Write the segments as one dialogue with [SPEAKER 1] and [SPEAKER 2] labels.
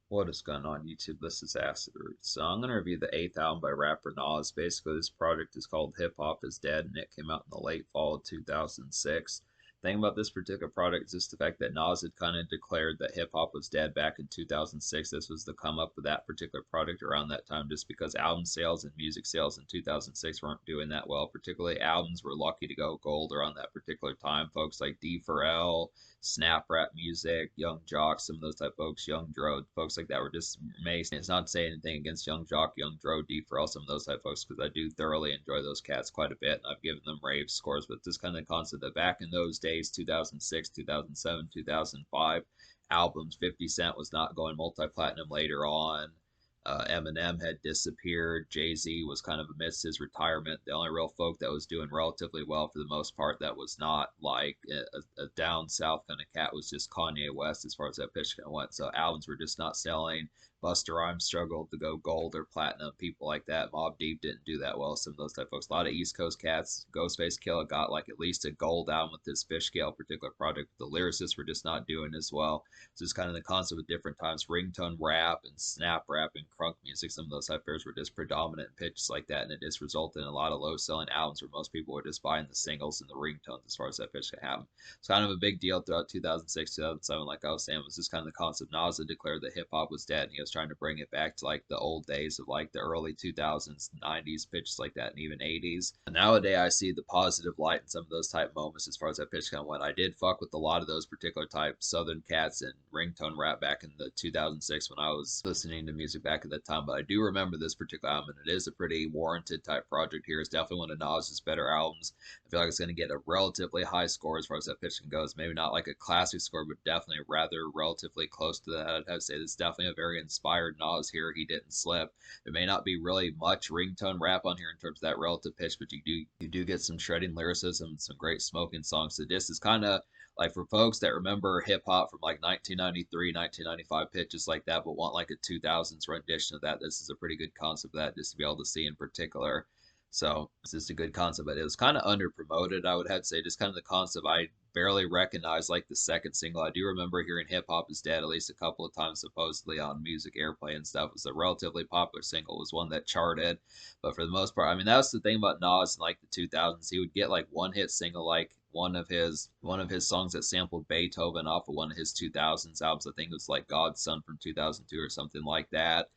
[SPEAKER 1] What is going on YouTube? This is Acid Root. So I'm going to review the eighth album by rapper Nas. Basically, this project is called Hip Hop is Dead, and it came out in the late fall of 2006. The thing about this particular product is just the fact that Nas had kind of declared that hip hop was dead back in 2006. This was the come up of that particular product around that time, just because album sales and music sales in 2006 weren't doing that well. Particularly, albums were lucky to go gold around that particular time. Folks like D4L, snap rap music, Young Jock, some of those type of folks, Young Dro, folks like that were just amazing. It's not to say anything against Young Jock, Young Dro, D for all some of those type of folks, because I do thoroughly enjoy those cats quite a bit, and I've given them rave scores. But this kind of concept that back in those days, 2006, 2007, 2005, albums, 50 Cent was not going multi-platinum later on. Eminem had disappeared. Jay-Z was kind of amidst his retirement. The only real folk that was doing relatively well for the most part that was not like a down south kind of cat was just Kanye West as far as that pitch kind of went. So albums were just not selling. Busta Rhymes struggled to go gold or platinum. People like that. Mobb Deep didn't do that well. Some of those type of folks. A lot of East Coast cats. Ghostface Killah got like at least a gold album with this Fish Scale particular project. The lyricists were just not doing as well. So it's kind of the concept of different times. Ringtone rap and snap rap and crunk music. Some of those type were just predominant in pitches like that, and it just resulted in a lot of low selling albums where most people were just buying the singles and the ringtones as far as that pitch can happen. It's kind of a big deal throughout 2006, 2007. Like I was saying, was just kind of the concept. Nas had declared that hip hop was dead, and he was trying to bring it back to like the old days of like the early 2000s, 90s pitches like that, and even 80s. And nowadays, I see the positive light in some of those type moments as far as that pitch kind of went. I did fuck with a lot of those particular type Southern cats and ringtone rap back in the 2006 when I was listening to music back at that time. But I do remember this particular album, and it is a pretty warranted type project here. It's definitely one of Nas's better albums. I feel like it's going to get a relatively high score as far as that pitching goes. Maybe not like a classic score, but definitely rather relatively close to that. I'd have to say this is definitely a very inspired Nas here. He didn't slip. There may not be really much ringtone rap on here in terms of that relative pitch, but you do get some shredding lyricism, some great smoking songs. So this is kind of like for folks that remember hip hop from like 1993, 1995 pitches like that, but want like a 2000s rendition of that, this is a pretty good concept of that just to be able to see in particular. So it's just a good concept, but it was kind of under promoted, I would have to say. Just kind of the concept I barely recognized, like the second single. I do remember hearing Hip Hop is Dead at least a couple of times, supposedly on music airplay and stuff. It was a relatively popular single, it was one that charted. But for the most part, I mean, that was the thing about Nas in like the 2000s. He would get like one hit single, like one of his songs that sampled Beethoven off of one of his 2000s albums. I think it was like God's Son from 2002 or something like that.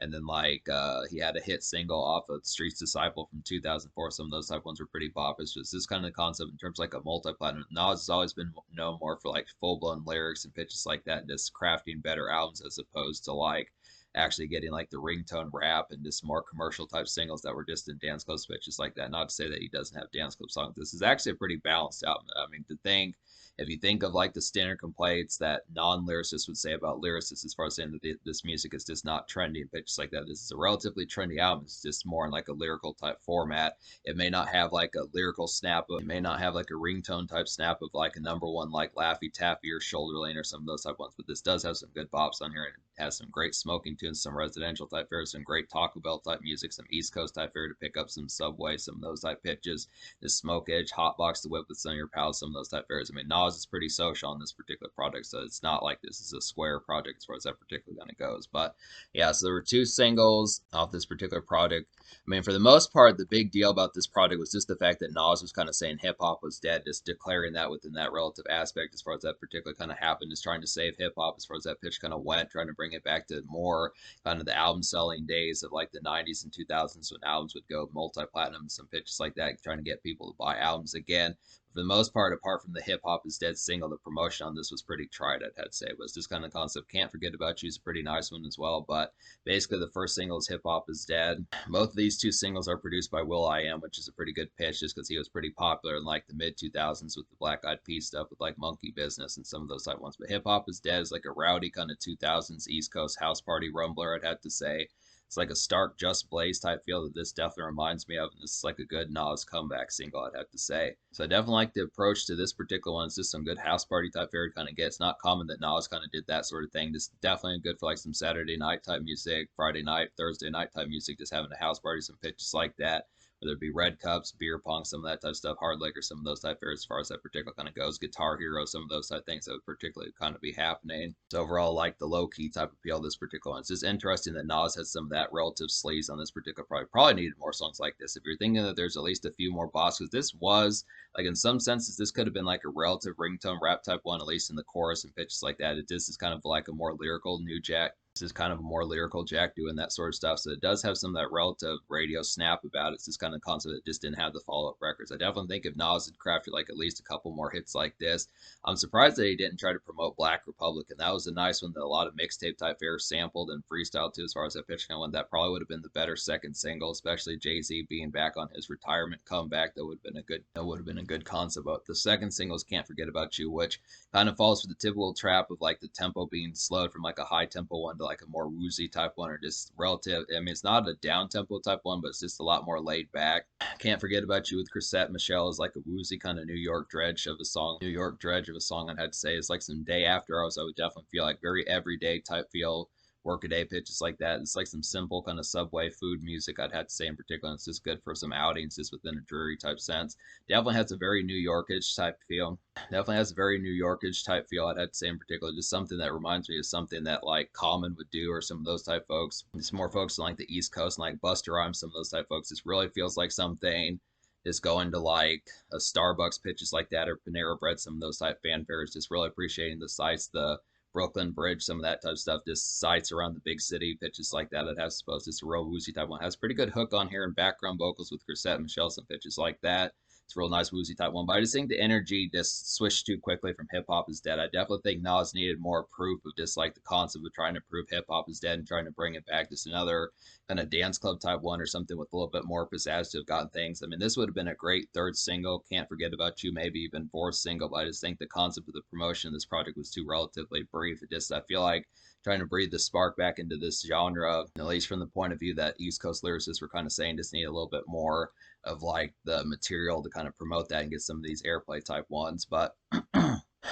[SPEAKER 1] And then like he had a hit single off of Street's Disciple from 2004. Some of those type ones were pretty pop. It's just this kind of concept in terms of like a multi-platinum. Nas has always been known more for like full-blown lyrics and pitches like that, and just crafting better albums as opposed to like actually getting like the ringtone rap and just more commercial type singles that were just in dance club pitches like that. Not to say that he doesn't have dance club songs. This is actually a pretty balanced album. I mean, to think if you think of like the standard complaints that non-lyricists would say about lyricists as far as saying that this music is just not trendy and pitches like that, this is a relatively trendy album. It's just more in like a lyrical type format. It may not have like a lyrical snap, it may not have like a ringtone type snap of like a number one like Laffy Taffy or Shoulder Lane or some of those type ones, but this does have some good bops on here, and it has some great smoking tunes, some residential type fare, some great Taco Bell type music, some East Coast type fare to pick up some Subway, some of those type pitches, this Smoke Edge, Hotbox the Whip with some of your pals, some of those type fares. I mean, Nas is pretty social on this particular project, so it's not like this is a square project as far as that particular kind of goes. But yeah, so there were two singles off this particular project. I mean, for the most part, the big deal about this project was just the fact that Nas was kind of saying hip hop was dead, just declaring that within that relative aspect as far as that particular kind of happened, just trying to save hip hop as far as that pitch kind of went, trying to bring it back to more kind of the album selling days of like the 90s and 2000s when albums would go multi platinum, some pitches like that, trying to get people to buy albums again. For the most part, apart from the Hip Hop is Dead single, the promotion on this was pretty tried, I'd have to say. It was just kind of concept. Can't Forget About You is a pretty nice one as well. But basically, the first single is Hip Hop is Dead. Both of these two singles are produced by will.i.am, which is a pretty good pitch just because he was pretty popular in like the mid 2000s with the Black Eyed Peas stuff with like Monkey Business and some of those type ones. But Hip Hop is Dead is like a rowdy kind of 2000s East Coast house party rumbler, I'd have to say. It's like a stark Just Blaze type feel that this definitely reminds me of, and this is like a good Nas comeback single, I'd have to say. So I definitely like the approach to this particular one. It's just some good house party type fare to kind of get. It's not common that Nas kind of did that sort of thing. Just definitely good for like some Saturday night type music, Friday night, Thursday night type music, just having a house party, some pitches like that. whether it be Red Cups, Beer Pong, some of that type of stuff, Hard Liquor, some of those type of fairs as far as that particular kind of goes, Guitar Hero, some of those type of things that would particularly kind of be happening. So overall, like the low key type appeal of this particular one. It's just interesting that Nas has some of that relative sleaze on this particular project. Probably needed more songs like this. If you're thinking that there's at least a few more bosses, this was like in some senses, this could have been like a relative ringtone rap type one, at least in the chorus and pitches like that. This is kind of like a more lyrical new Jack. This is kind of a more lyrical Jack doing that sort of stuff. So it does have some of that relative radio snap about it. It's this kind of concept that just didn't have the follow up records. I definitely think if Nas had crafted like at least a couple more hits like this, I'm surprised that he didn't try to promote Black Republic. And that was a nice one that a lot of mixtape type fairs sampled and freestyle to as far as that pitch went. That probably would have been the better second single, especially Jay-Z being back on his retirement comeback. That would have been a good concept. But the second single is Can't Forget About You, which kind of falls for the typical trap of like the tempo being slowed from like a high tempo one to like a more woozy type one, or just relative. I mean, it's not a down tempo type one, but it's just a lot more laid back. Can't Forget About You with Chrisette Michelle is like a woozy kind of New York dredge of a song. I'd have to say. It's like some Day After Hours. I would definitely feel like very everyday type feel. Workaday pitches like that. It's like some simple kind of subway food music, I'd have to say in particular. It's just good for some outings just within a dreary type sense. Definitely has a very New Yorkish type feel. I'd have to say in particular. Just something that reminds me of something that like Common would do, or some of those type folks. It's more folks on like the East Coast, and like Busta Rhymes, some of those type folks. This really feels like something just going to like a Starbucks pitches like that, or Panera Bread, some of those type fanfares. Just really appreciating the sights, the Brooklyn Bridge, some of that type of stuff, just sights around the big city, pitches like that. It has supposed it's a real woozy type one. It has pretty good hook on here and background vocals with Chrisette and Michelle, some pitches like that. It's a real nice woozy type one. But I just think the energy just switched too quickly from hip hop is dead. I definitely think Nas needed more proof of just like the concept of trying to prove hip hop is dead and trying to bring it back. Just another kind of dance club type one, or something with a little bit more pizzazz to have gotten things. I mean, this would have been a great third single. Can't Forget About You, maybe even fourth single. But I just think the concept of the promotion of this project was too relatively brief. I feel like trying to breathe the spark back into this genre, at least from the point of view that East Coast lyricists were kind of saying, just need a little bit more of like the material to kind of promote that and get some of these airplay type ones. But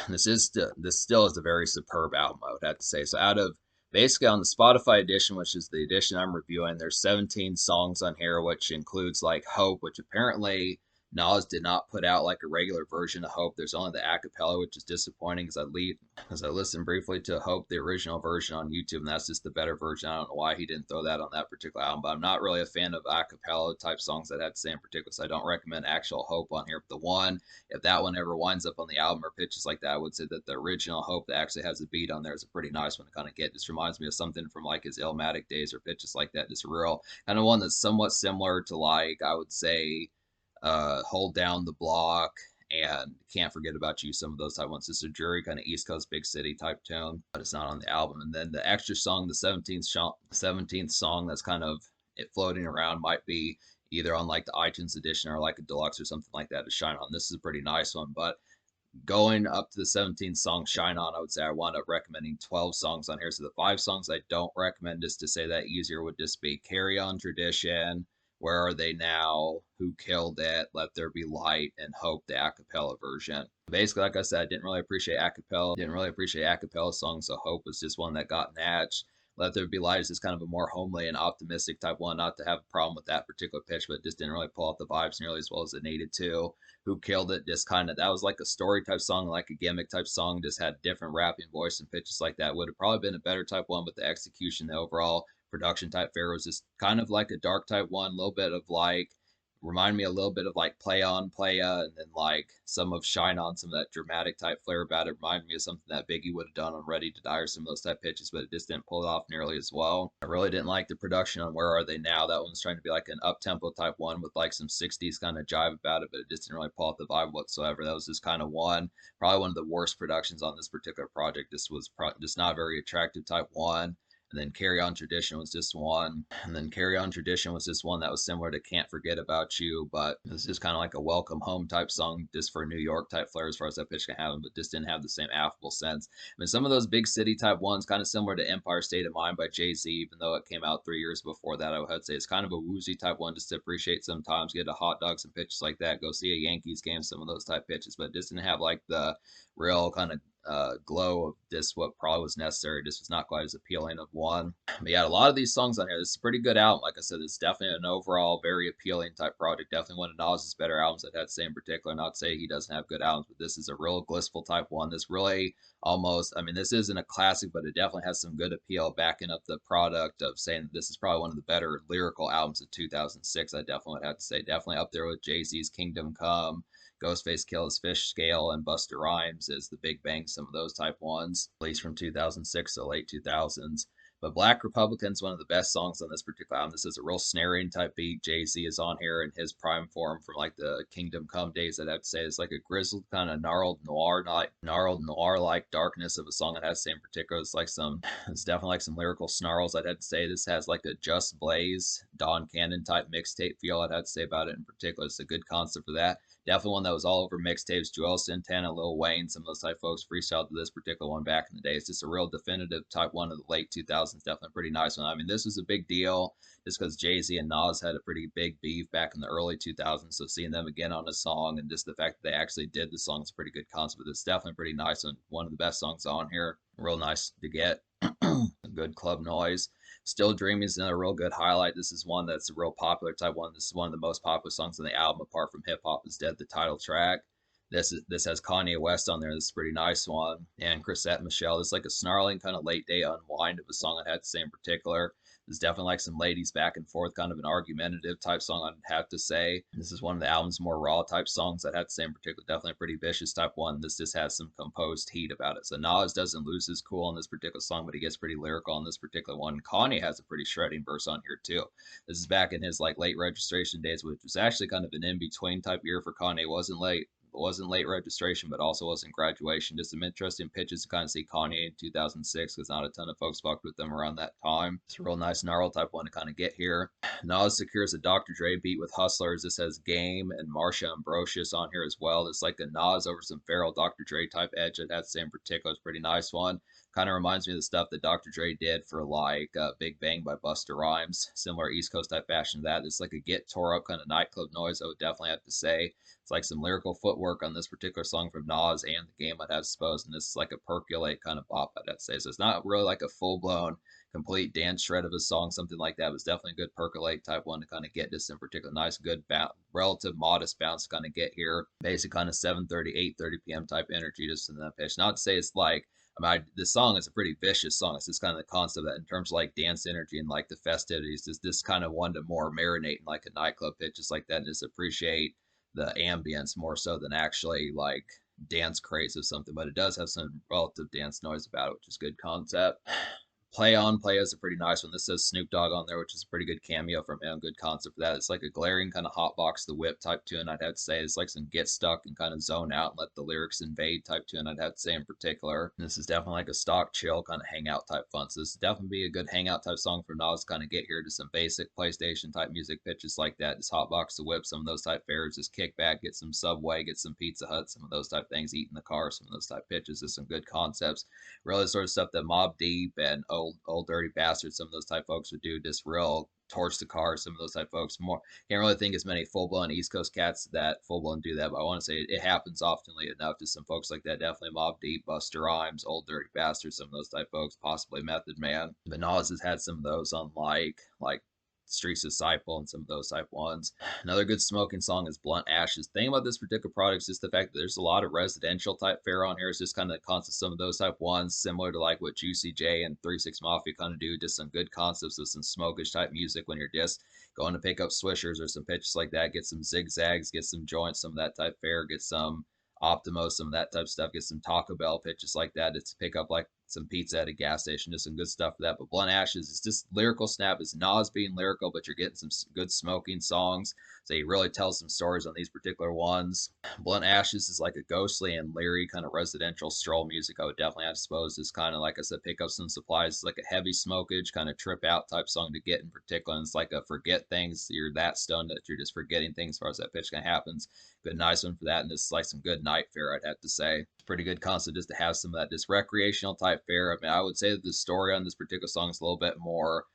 [SPEAKER 1] this still is a very superb album, I would have to say. So out of basically on the Spotify edition, which is the edition I'm reviewing, there's 17 songs on here, which includes like Hope, which apparently Nas did not put out like a regular version of Hope. There's only the acapella, which is disappointing because I listened briefly to Hope, the original version on YouTube, and that's just the better version. I don't know why he didn't throw that on that particular album, but I'm not really a fan of acapella type songs that had to say in particular, so I don't recommend actual Hope on here. But if that one ever winds up on the album or pitches like that, I would say that the original Hope that actually has a beat on there is a pretty nice one to kind of get. Just reminds me of something from like his Illmatic days or pitches like that. Just real kind of one that's somewhat similar to like, I would say, Hold Down the Block and Can't Forget About You, some of those type ones. It's a dreary kind of East Coast big city type tone, but it's not on the album. And then the extra song, the 17th song that's kind of it floating around, might be either on like the iTunes edition or like a deluxe or something like that to Shine On. This is a pretty nice one, but going up to the 17th song, Shine On, I would say I wound up recommending 12 songs on here. So the 5 songs I don't recommend, just to say that easier, would just be Carry On Tradition, Where Are They Now, Who Killed It, Let There Be Light, and Hope, the acapella version. Basically, like I said, I didn't really appreciate acapella songs, so Hope was just one that got natched. Let There Be Light is just kind of a more homely and optimistic type one. Not to have a problem with that particular pitch, but it just didn't really pull out the vibes nearly as well as it needed to. Who Killed It, just kind of, that was like a story type song, like a gimmick type song, just had different rapping voice and pitches like that. Would have probably been a better type one, but the execution, the overall production type fare was just kind of like a dark type one, a little bit of like, remind me a little bit of like Play On, Playa, and then like some of Shine On, some of that dramatic type flair about it. Reminded me of something that Biggie would have done on Ready to Die or some of those type pitches, but it just didn't pull it off nearly as well. I really didn't like the production on Where Are They Now. That one's trying to be like an up-tempo type one with like some 60s kind of jive about it, but it just didn't really pull out the vibe whatsoever. That was just kind of probably one of the worst productions on this particular project. This was just not very attractive type one. And then Carry On Tradition was just one. That was similar to Can't Forget About You, but it was just kind of like a welcome home type song, just for a New York type flair as far as that pitch can have, but just didn't have the same affable sense. I mean, some of those big city type ones, kind of similar to Empire State of Mind by Jay-Z, even though it came out 3 years before that, I would say it's kind of a woozy type one just to appreciate sometimes, get a hot dogs and pitches like that, go see a Yankees game, some of those type pitches, but it just didn't have like the real kind of glow of just what probably was necessary. Just was not quite as appealing of one. But yeah, a lot of these songs on here. This is a pretty good album. Like I said, it's definitely an overall very appealing type project. Definitely one of Nas's better albums I've had to say in particular. Not to say he doesn't have good albums, but this is a real blissful type one. This really almost, I mean, this isn't a classic, but it definitely has some good appeal backing up the product of saying that this is probably one of the better lyrical albums of 2006. I definitely would have to say. Definitely up there with Jay-Z's Kingdom Come, Ghostface Killah's Fish Scale, and Busta Rhymes is the Big Bang, some of those type ones, at least from 2006 to late 2000s. But Black Republican's one of the best songs on this particular album. This is a real snaring type beat. Jay-Z is on here in his prime form from like the Kingdom Come days. I'd have to say it's like a grizzled kind of gnarled noir like darkness of a song. I'd have to say in particular it's definitely like some lyrical snarls. I'd have to say this has like a Just Blaze, Don Cannon type mixtape feel. I'd have to say about it in particular. It's a good concept for that. Definitely one that was all over mixtapes. Joel Santana, Lil Wayne, some of those type folks freestyled to this particular one back in the day. It's just a real definitive type one of the late 2000s. Definitely a pretty nice one. I mean, this was a big deal just because Jay-Z and Nas had a pretty big beef back in the early 2000s. So seeing them again on a song and just the fact that they actually did the song is a pretty good concept. But it's definitely pretty nice and one of the best songs on here. Real nice to get. Good club noise. Still Dreaming is another real good highlight. This is one that's a real popular type one. This is one of the most popular songs on the album, apart from Hip Hop Is Dead, the title track. This has Kanye West on there. This is a pretty nice one. And Chrisette Michele. This is like a snarling kind of late day unwind of a song I had to say in particular. There's definitely like some ladies back and forth, kind of an argumentative type song, I'd have to say. This is one of the album's more raw type songs I'd have to say in particular. Definitely a pretty vicious type one. This just has some composed heat about it. So Nas doesn't lose his cool on this particular song, but he gets pretty lyrical on this particular one. Kanye has a pretty shredding verse on here too. This is back in his like late registration days, which was actually kind of an in-between type year for Kanye. Wasn't late registration, but also wasn't graduation. Just some interesting pitches to kind of see Kanye in 2006 because not a ton of folks fucked with them around that time. It's a real nice gnarl type one to kind of get here. Nas secures a Dr. Dre beat with Hustlers. This has Game and Marsha Ambrosius on here as well. It's like a Nas over some Pharrell Dr. Dre type edge. I'd have to say in particular, it's a pretty nice one. Kind of reminds me of the stuff that Dr. Dre did for like Big Bang by Busta Rhymes. Similar East Coast type fashion to that. It's like a get tore up kind of nightclub noise, I would definitely have to say. It's like some lyrical footwork on this particular song from Nas and the Game, I'd have to suppose. And this is like a percolate kind of bop, I'd have to say. So it's not really like a full blown complete dance shred of a song, something like that. It was definitely a good percolate type one to kind of get this in particular. Nice, good, relative modest bounce to kind of get here. Basic kind of 7:30, 8:30 p.m. type energy just in that pitch. Not to say it's like, this song is a pretty vicious song. It's just kind of the concept that in terms of like dance energy and like the festivities, is this kind of one to more marinate in like a nightclub pitch, just like that, and just appreciate the ambience more so than actually like dance craze or something. But it does have some relative dance noise about it, which is good concept. Play On Play is a pretty nice one. This says Snoop Dogg on there, which is a pretty good cameo from him. Good concept for that. It's like a glaring kind of hotbox the whip type tune, I'd have to say. It's like some get stuck and kind of zone out and let the lyrics invade type tune, I'd have to say in particular. And this is definitely like a stock chill kind of hangout type fun. So this would definitely be a good hangout type song for Nas to kind of get here to some basic PlayStation type music pitches like that. Just hotbox the whip, some of those type fares, just kick back, get some Subway, get some Pizza Hut, some of those type things, eat in the car, some of those type pitches. Just some good concepts. Really sort of stuff that Mobb Deep and Old Dirty Bastard, some of those type folks would do, just real torch the car, some of those type folks. More can't really think as many full-blown East Coast cats that full-blown do that, but I want to say it happens oftenly enough to some folks like that. Definitely Mobb Deep, Busta Rhymes, Old Dirty Bastard, some of those type folks, possibly Method Man. But Nas has had some of those on like Streets Disciple and some of those type ones. Another good smoking song is Blunt Ashes. The thing about this particular product is just the fact that there's a lot of residential type fare on here. It's just kind of the concept of some of those type ones, similar to like what Juicy J and 3-6 Mafia kind of do. Just some good concepts of some smokish type music when you're just going to pick up swishers or some pitches like that. Get some zigzags, get some joints, some of that type fare, get some Optimo, some of that type of stuff, get some Taco Bell pitches like that. It's pick up like some pizza at a gas station, just some good stuff for that. But Blunt Ashes is just lyrical snap. It's Nas being lyrical, but you're getting some good smoking songs. So he really tells some stories on these particular ones. Blunt Ashes is like a ghostly and leery kind of residential stroll music. I would definitely have to suppose is kind of like I said, pick up some supplies. It's like a heavy smokage kind of trip out type song to get in particular. And it's like a forget things. You're that stoned that you're just forgetting things as far as that pitch kind of happens. Good nice one for that. And this is like some good night fare, I'd have to say. It's pretty good concept just to have some of that just recreational type fare. I mean, I would say that the story on this particular song is a little bit more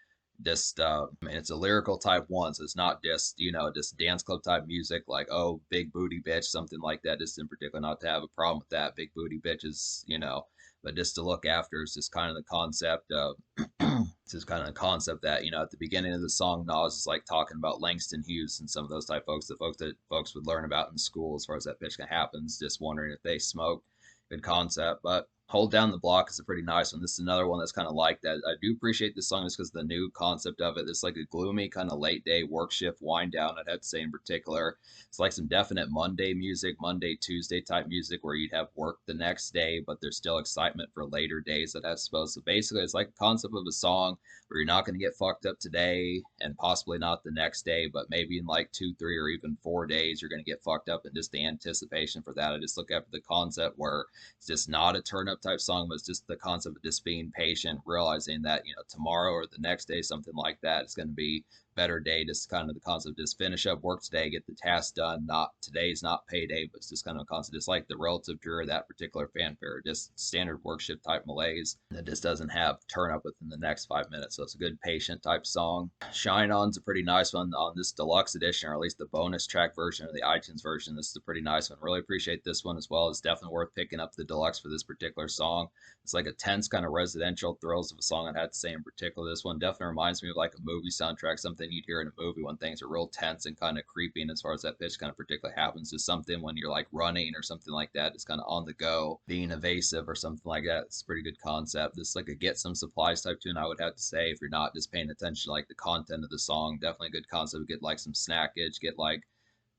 [SPEAKER 1] just I mean, it's a lyrical type one, so it's not just, you know, just dance club type music like, oh, big booty bitch, something like that. Just in particular, not to have a problem with that. Big booty bitches, you know, but just to look after is just kind of the concept of it's just kind of the concept that, you know, at the beginning of the song, Nas is like talking about Langston Hughes and some of those type folks, the folks that folks would learn about in school as far as that pitch happens, just wondering if they smoke. Good concept. But Hold Down the Block is a pretty nice one. This is another one that's kind of like that. I do appreciate this song just because of the new concept of it. It's like a gloomy kind of late day work shift wind down, I'd have to say in particular. It's like some definite Monday music, Monday, Tuesday type music where you'd have work the next day, but there's still excitement for later days that I suppose. So basically, it's like a concept of a song where you're not going to get fucked up today and possibly not the next day, but maybe in like 2, 3, or even 4 days, you're going to get fucked up. And just the anticipation for that, I just look at the concept where it's just not a turn up type song, but it's just the concept of just being patient, realizing that, you know, tomorrow or the next day, something like that, it's going to be better day. Just kind of the concept, just finish up work today, get the task done. Not today's not payday, but it's just kind of a concept, just like the relative drear of that particular fanfare, just standard work shift type malaise that just doesn't have turn up within the next 5 minutes. So it's a good patient type song. Shine On's a pretty nice one on this deluxe edition, or at least the bonus track version or the iTunes version. This is a pretty nice one. Really appreciate this one as well. It's definitely worth picking up the deluxe for this particular song. It's like a tense kind of residential thrills of a song, I'd have to say in particular. This one definitely reminds me of like a movie soundtrack, something you'd hear in a movie when things are real tense and kind of creeping as far as that pitch kind of particularly happens. To something when you're like running or something like that. It's kind of on the go, being evasive or something like that. It's a pretty good concept. This is like a get some supplies type tune, I would have to say, if you're not just paying attention to like the content of the song. Definitely a good concept. Get like some snackage, get like,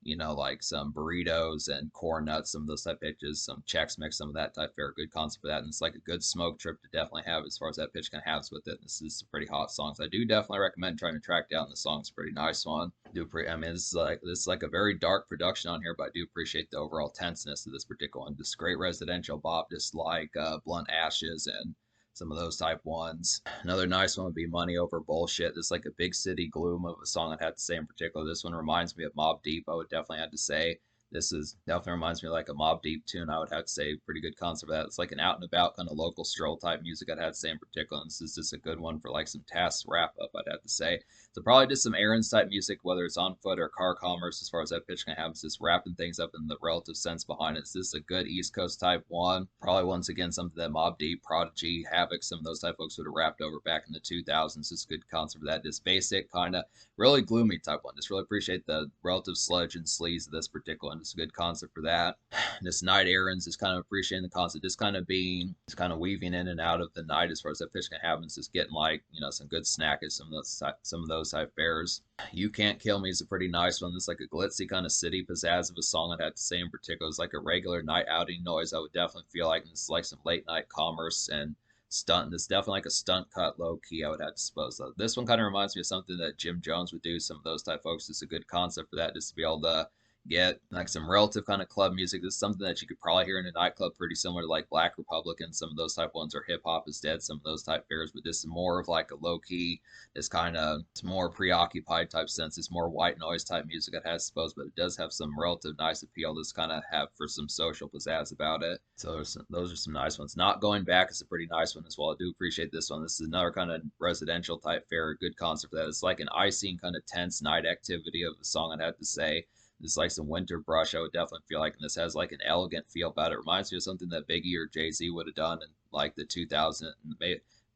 [SPEAKER 1] you know, like some burritos and corn nuts, some of those type pitches, some Chex Mix, some of that type fare. Good concept for that. And it's like a good smoke trip to definitely have as far as that pitch can have with it. This is a pretty hot song. So I do definitely recommend trying to track down the song. It's a pretty nice one. I mean, this is like a very dark production on here, but I do appreciate the overall tenseness of this particular one. Just great residential bop, just like Blunt Ashes and some of those type ones. Another nice one would be Money Over Bullshit. This is like a big city gloom of a song I'd have to say in particular. This one reminds me of Mobb Deep, I would definitely have to say. This is definitely reminds me of like a Mobb Deep tune, I would have to say. Pretty good concept of that. It's like an out and about kind of local stroll type music, I'd have to say in particular. And this is just a good one for like some tasks wrap up, I'd have to say. So probably just some errands type music, whether it's on foot or car commerce, as far as that pitch can have. It's just wrapping things up in the relative sense behind it. It's just a good East Coast type one. Probably once again something that Mobb Deep, Prodigy, Havoc, some of those type folks would have wrapped over back in the 2000s. Just a good concept for that. Just basic, kind of really gloomy type one. Just really appreciate the relative sludge and sleaze of this particular one. Just a good concept for that. This Night Errands is kind of appreciating the concept, just kind of being, just kind of weaving in and out of the night as far as that pitch can happen. It's just getting like, you know, some good snack at some of those type fares. You Can't Kill Me is a pretty nice one. It's like a glitzy kind of city pizzazz of a song, I'd have to say in particular. It's like a regular night outing noise, I would definitely feel like. And it's like some late night commerce and stunt. It's definitely like a stunt cut low key, I would have to suppose. Though this one kind of reminds me of something that Jim Jones would do. Some of those type folks. It's a good concept for that, just to be able to get like some relative kind of club music. This is something that you could probably hear in a nightclub, pretty similar to like Black Republic and some of those type ones, or Hip Hop Is Dead, some of those type fares. But this is more of like a low key, it's kind of, it's more preoccupied type sense. It's more white noise type music, it has, I suppose, but it does have some relative nice appeal. This kind of have for some social pizzazz about it. So those are some nice ones. Not Going Back is a pretty nice one as well. I do appreciate this one. This is another kind of residential type fare, good concept for that. It's like an icing kind of tense night activity of a song, I'd have to say. This like some Winter Brush, I would definitely feel like, and this has like an elegant feel about it. Reminds me of something that Biggie or Jay-Z would have done in like the 2000s,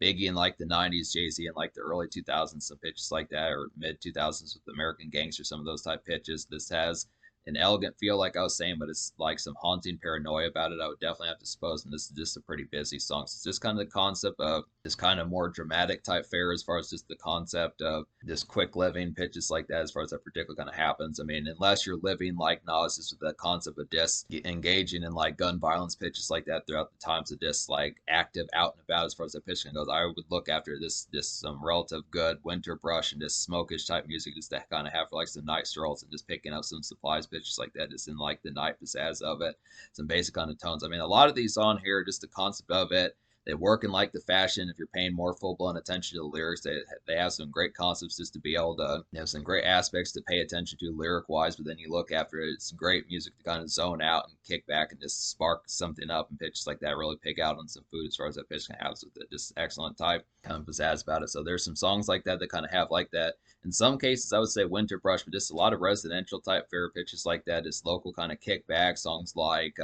[SPEAKER 1] Biggie in like the 90s, Jay-Z in like the early 2000s, some pitches like that, or mid 2000s with American Gangster, some of those type pitches. This has an elegant feel, like I was saying, but it's like some haunting paranoia about it, I would definitely have to suppose. And this is just a pretty busy song. So it's just kind of the concept of this kind of more dramatic type fare, as far as just the concept of just quick living pitches like that, as far as that particular kind of happens. I mean, unless you're living like Nas, just with the concept of just engaging in like gun violence pitches like that throughout the times of just like active out and about, as far as the pitching goes, I would look after this just some relative good Winter Brush and just smokish type music, just to kind of have for like some night strolls and just picking up some supplies pitches like that, just in like the night pizzazz of it, some basic undertones. I mean, a lot of these on here, just the concept of it, They work in like the fashion. If you're paying more full blown attention to the lyrics, they have some great concepts just to be able to, you know, some great aspects to pay attention to lyric wise. But then you look after it, it's great music to kind of zone out and kick back and just spark something up, and pitches like that really pick out on some food as far as that pitch can have with it. Just excellent type kind of pizzazz about it. So there's some songs like that that kind of have like that. In some cases, I would say Winter Brush, but just a lot of residential type fair pitches like that. Just local kind of kickback songs like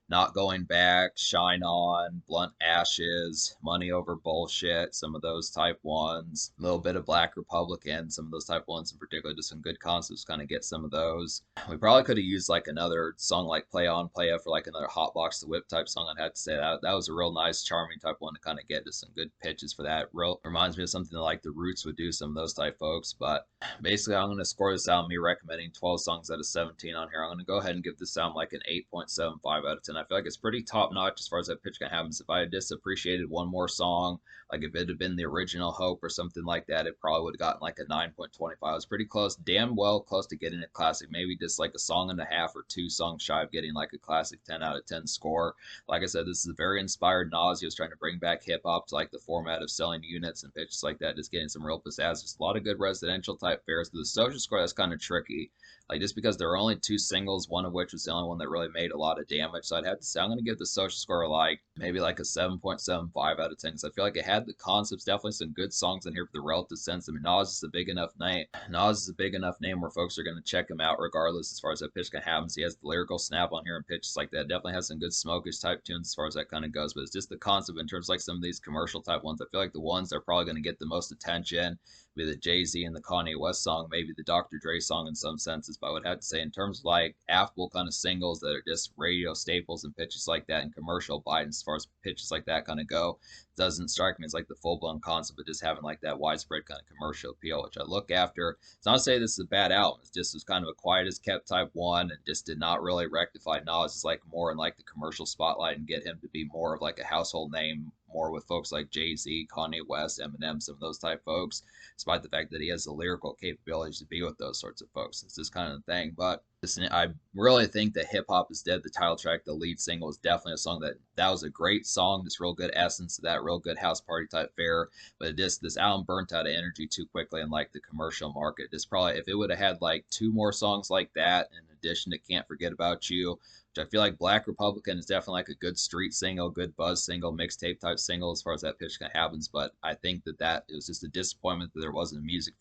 [SPEAKER 1] Not Going Back, Shine On, Blunt Ashes, Money Over Bullshit, some of those type ones. A little bit of Black Republican, some of those type ones in particular, just some good concepts, kind of get some of those. We probably could have used like another song like Play On, Play Up for like another Hot Box the Whip type song. I'd have to say that was a real nice, charming type one to kind of get just some good pitches for that. Real reminds me of something like the Roots would do, some of those type folks. But basically, I'm going to score this album, me recommending 12 songs out of 17 on here. I'm going to go ahead and give this album like an 8.75 out of 10. I feel like it's pretty top notch as far as that pitch can happen. If I had just appreciated one more song, like if it had been the original Hope or something like that, it probably would have gotten like a 9.25. It was pretty close, damn well close to getting a classic. Maybe just like a song and a half or two songs shy of getting like a classic 10 out of 10 score. Like I said, this is a very inspired Nas. He was trying to bring back hip hop to like the format of selling units and pitches like that, just getting some real pizzazz. Just a lot of good residential type fares. The social score, that's kind of tricky. Like just because there were only two singles, one of which was the only one that really made a lot of damage. So I'd have to say I'm going to give the social score like maybe like a 7.75 out of 10. Because I feel like it had the concepts, definitely some good songs in here for the relative sense. I mean, Nas is a big enough name. Nas is a big enough name where folks are going to check him out regardless as far as that pitch can happen. He has the lyrical snap on here and pitches like that. Definitely has some good smokish type tunes as far as that kind of goes. But it's just the concept in terms of like some of these commercial type ones. I feel like the ones that are probably going to get the most attention be the Jay-Z and the Kanye West song, maybe the Dr. Dre song in some senses, but I would have to say in terms of like affable kind of singles that are just radio staples and pitches like that and commercial bites as far as pitches like that kind of go, doesn't strike me as like the full-blown concept of just having like that widespread kind of commercial appeal, which I look after. It's not to say this is a bad album. It's just was kind of a quiet as kept type one and just did not really rectify Nas as like more in like the commercial spotlight and get him to be more of like a household name, more with folks like Jay-Z, Kanye West, Eminem, some of those type folks, despite the fact that he has the lyrical capabilities to be with those sorts of folks. It's this kind of thing. But I really think that Hip Hop Is Dead, the title track, the lead single, is definitely a song that was a great song, just real good essence to that, real good house party type fare. But this album burnt out of energy too quickly in like the commercial market. Just probably if it would have had like two more songs like that in addition to Can't Forget About You, which I feel like Black Republican is definitely like a good street single, good buzz single, mixtape type single as far as that pitch kind of happens. But I think that it was just a disappointment that there wasn't a music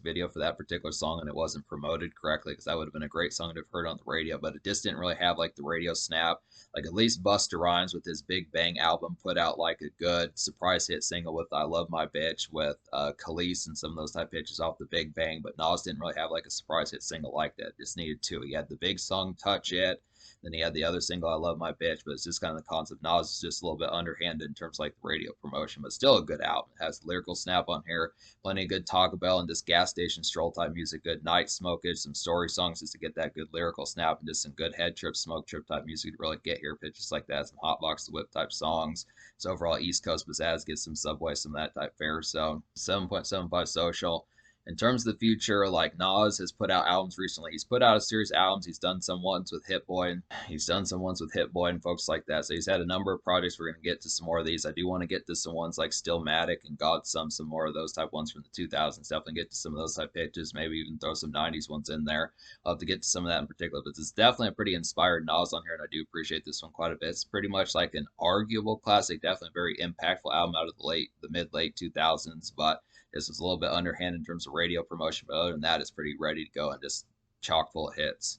[SPEAKER 1] video for that particular song and it wasn't promoted correctly, because that would have been a great song to have heard on the radio. But it just didn't really have like the radio snap. Like at least Busta Rhymes with his Big Bang album put out like a good surprise hit single with I Love My Bitch with Khalees and some of those type pitches off the Big Bang. But Nas didn't really have like a surprise hit single like that. Just needed two. He had the big song Touch It. Then he had the other single, I Love My Bitch, but it's just kind of the concept. Nas is just a little bit underhanded in terms of like the radio promotion, but still a good album. It has lyrical snap on here, plenty of good Taco Bell and just gas station stroll type music, good night smokage, some story songs just to get that good lyrical snap, and just some good head trip, smoke trip type music to really get here, pitches like that, some Hot Box the Whip type songs. So overall, East Coast pizzazz, get some Subway, some of that type fare. So 7.75 social. In terms of the future, like Nas has put out albums recently. He's put out a series of albums. He's done some ones with Hit Boy, and folks like that. So he's had a number of projects. We're going to get to some more of these. I do want to get to some ones like Stillmatic and Godsum, some more of those type ones from the 2000s. Definitely get to some of those type pitches. Maybe even throw some 90s ones in there. I'll have to get to some of that in particular. But it's definitely a pretty inspired Nas on here, and I do appreciate this one quite a bit. It's pretty much like an arguable classic. Definitely a very impactful album out of the mid-late 2000s, but this was a little bit underhand in terms of radio promotion, but other than that, it's pretty ready to go and just chock full of hits.